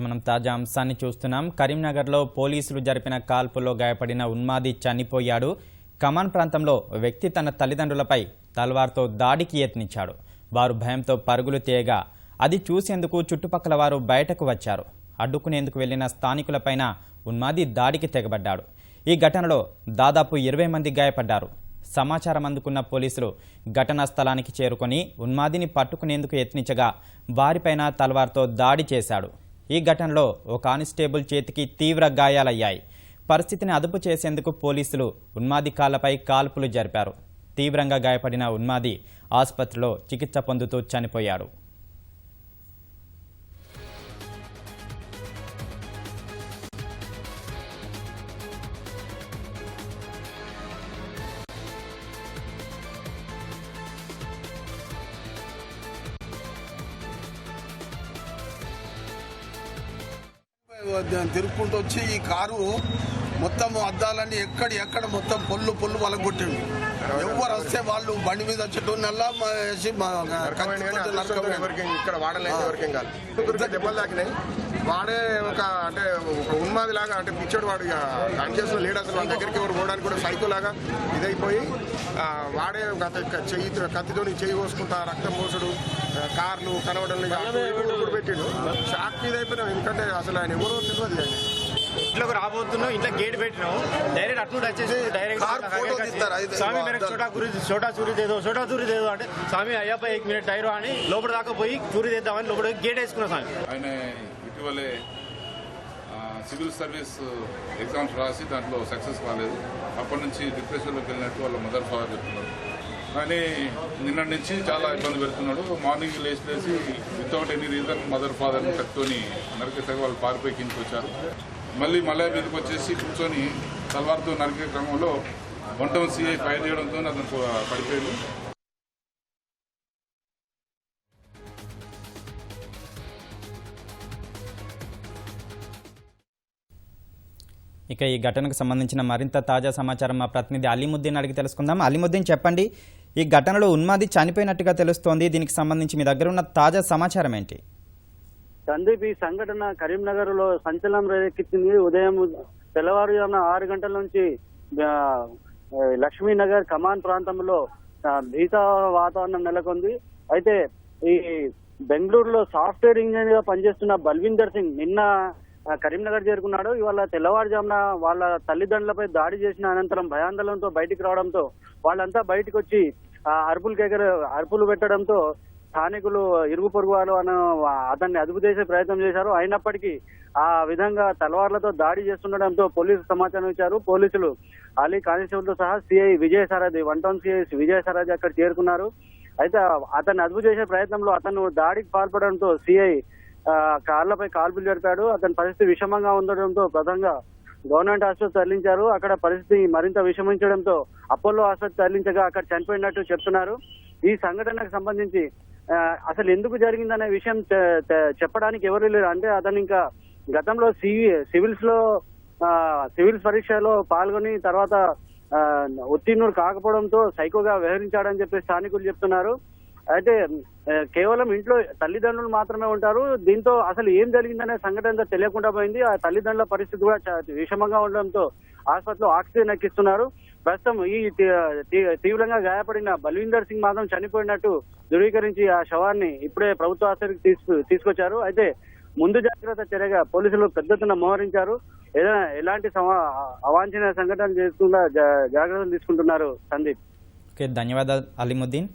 మనం తాజా అంశాన్ని చూస్తున్నాం. కరీంనగర్లో పోలీసులు జరిపిన కాల్పుల్లో గాయపడిన ఉన్మాది చనిపోయాడు. కమాన్ ప్రాంతంలో వ్యక్తి తన తల్లిదండ్రులపై తల్వార్తో దాడికి యత్నించాడు. వారు భయంతో పరుగులు తీయగా అది చూసేందుకు చుట్టుపక్కల వారు బయటకు వచ్చారు. అడ్డుకునేందుకు వెళ్లిన స్థానికులపైన ఉన్మాది దాడికి తెగబడ్డాడు. ఈ ఘటనలో దాదాపు 20 మంది గాయపడ్డారు. సమాచారం అందుకున్న పోలీసులు ఘటనా స్థలానికి చేరుకొని ఉన్మాదిని పట్టుకునేందుకు యత్నించగా వారిపైన తల్వార్తో దాడి చేశాడు. ఈ ఘటనలో ఓ కానిస్టేబుల్ చేతికి తీవ్ర గాయాలయ్యాయి. పరిస్థితిని అదుపు చేసేందుకు పోలీసులు ఉన్మాది కాళ్లపై కాల్పులు జరిపారు. తీవ్రంగా గాయపడిన ఉన్మాది ఆసుపత్రిలో చికిత్స పొందుతూ చనిపోయాడు. తిరుక్కుంటూ వచ్చి ఈ కారు మొత్తం అద్దాలన్నీ ఎక్కడ మొత్తం పొల్లు వలగొట్టిండు. ఎవరు వస్తే వాళ్ళు బండి మీద వచ్చేటోళ్ళల్లా వేసి ఇక్కడ వాడలేదు ఎవరికేం కాదు. దెబ్బలు తాకినాయి. వాడే ఒక అంటే ఉన్మాది లాగా అంటే పిచ్చోడు వాడు కాన్షియస్లో లేడు. అసలు వాళ్ళ దగ్గరికి ఎవరు పోవడానికి కూడా సైకో లాగా ఇదైపోయి వాడే కత్తితో చెయ్యి కోసుకుంటా రక్తం పోసుడు కార్లు కనవడం పెట్టిండు. షాక్ మీద అయిపోయినాం. ఎందుకంటే అసలు ఆయన ఎవరో తెలియదు. ఇంట్లోకి రాబోతున్నాం, ఇంట్లో గేట్ పెట్టినాం, డైరెక్ట్ అటు వచ్చేసి డైరెక్ట్ స్వామి మేరకు చోటా సూరి దేదో అంటే స్వామి అయ్యప్ప 1 మినిట్ టైర్ అని లోపల దాకా పోయి చూరి తెద్దామని లోపల గేట్ వేసుకున్నాం. స్వామి ఆయన ఇటీవలే సివిల్ సర్వీస్ ఎగ్జామ్స్ రాసి దాంట్లో సక్సెస్ కాలేదు. అప్పటి నుంచి డిప్రెషన్లోకి వెళ్ళినట్టు వాళ్ళ మదర్ ఫాదర్ చెప్తున్నారు. కానీ నిన్న నుంచి చాలా ఇబ్బంది పెడుతున్నాడు. మార్నింగ్ లేచి వితౌట్ ఎనీ రీజన్ మదర్ ఫాదర్ని కట్టుకొని నరికేసారి వాళ్ళు పారిపోయి కిందకి వచ్చారు. మళ్ళీ మీదకి వచ్చేసి కూర్చొని తల్వార్తో నరికే క్రమంలో 1 టౌన్ సిఐ ఫైర్ చేయడంతో అతను పడిపోయాడు. ఇక ఈ ఘటనకు సంబంధించిన మరింత తాజా సమాచారం మా ప్రతినిధి అలీముద్దీన్ అడిగి తెలుసుకుందాం. అలీముద్దీన్, చెప్పండి, ఈ ఘటనలో ఉన్మాది చనిపోయినట్టుగా తెలుస్తోంది. దీనికి సంబంధించి మీ దగ్గర ఉన్న తాజా సమాచారం ఏంటి? సందీప్, ఈ సంఘటన కరీంనగర్ లో సంచలనం రేకెత్తింది. ఉదయం తెల్లవారుజామున 6 గంటల నుంచి లక్ష్మీనగర్ కమాన్ ప్రాంతంలో భీత వాతావరణం నెలకొంది. అయితే ఈ బెంగళూరులో సాఫ్ట్వేర్ ఇంజనీర్ గా పనిచేస్తున్న బల్విందర్ సింగ్ నిన్న కరీంనగర్ చేరుకున్నాడు. ఇవాళ తెల్లవారుజామున వాళ్ళ తల్లిదండ్రులపై దాడి చేసిన అనంతరం భయాందోళనతో బయటికి రావడంతో వాళ్ళంతా బయటకు వచ్చి అరుపులు పెట్టడంతో స్థానికులు ఇరుగు పొరుగు వాళ్ళు అతన్ని అదుపు చేసే ప్రయత్నం చేశారు. అయినప్పటికీ ఆ విధంగా తలవార్లతో దాడి చేస్తుండడంతో పోలీసు సమాచారం ఇచ్చారు. పోలీసులు అలీ కానిస్టేబుల్ తో సహా CI Vijayasarathi 1 town CI Vijayasarathi అక్కడ చేరుకున్నారు. అయితే అతన్ని అదుపు చేసే ప్రయత్నంలో అతను దాడికి పాల్పడడంతో సిఐ కార్లపై కాల్పులు జరిపాడు. అతని పరిస్థితి విషమంగా ఉండడంతో ప్రధానంగా గవర్నమెంట్ ఆసుపత్రి తరలించారు. అక్కడ పరిస్థితి మరింత విషమించడంతో అపోలో ఆసుపత్రి తరలించగా అక్కడ చనిపోయినట్టు చెప్తున్నారు. ఈ సంఘటనకు సంబంధించి అసలు ఎందుకు జరిగిందనే విషయం చెప్పడానికి ఎవరు లేరు. అంటే అతను ఇంకా గతంలో సివిల్స్ పరీక్షలో పాల్గొని తర్వాత ఉత్తీర్ణుడు కాకపోవడంతో సైకోగా వ్యవహరించాడని చెప్పి స్థానికులు చెప్తున్నారు. అయితే కేవలం ఇంట్లో తల్లిదండ్రులు మాత్రమే ఉంటారు. దీంతో అసలు ఏం జరిగిందనే సంఘటన తెలియకుండా పోయింది. ఆ తల్లిదండ్రుల పరిస్థితి కూడా విషమంగా ఉండడంతో ఆసుపత్రిలో ఆక్సిజన్ ఎక్కిస్తున్నారు. ప్రస్తుతం ఈ తీవ్రంగా గాయపడిన బల్విందర్ సింగ్ మాత్రం చనిపోయినట్టు ధృవీకరించి ఆ శవాన్ని ఇప్పుడే ప్రభుత్వ ఆసుపత్రికి తీసుకొచ్చారు. అయితే ముందు జాగ్రత్త చర్యగా పోలీసులు పెద్ద ఎత్తున మోహరించారు. ఏదైనా ఎలాంటి అవాంఛనీయ సంఘటన చేసుకుండా జాగ్రత్తలు తీసుకుంటున్నారు. సందీప్, ధన్యవాదాలు అలీముద్దీన్.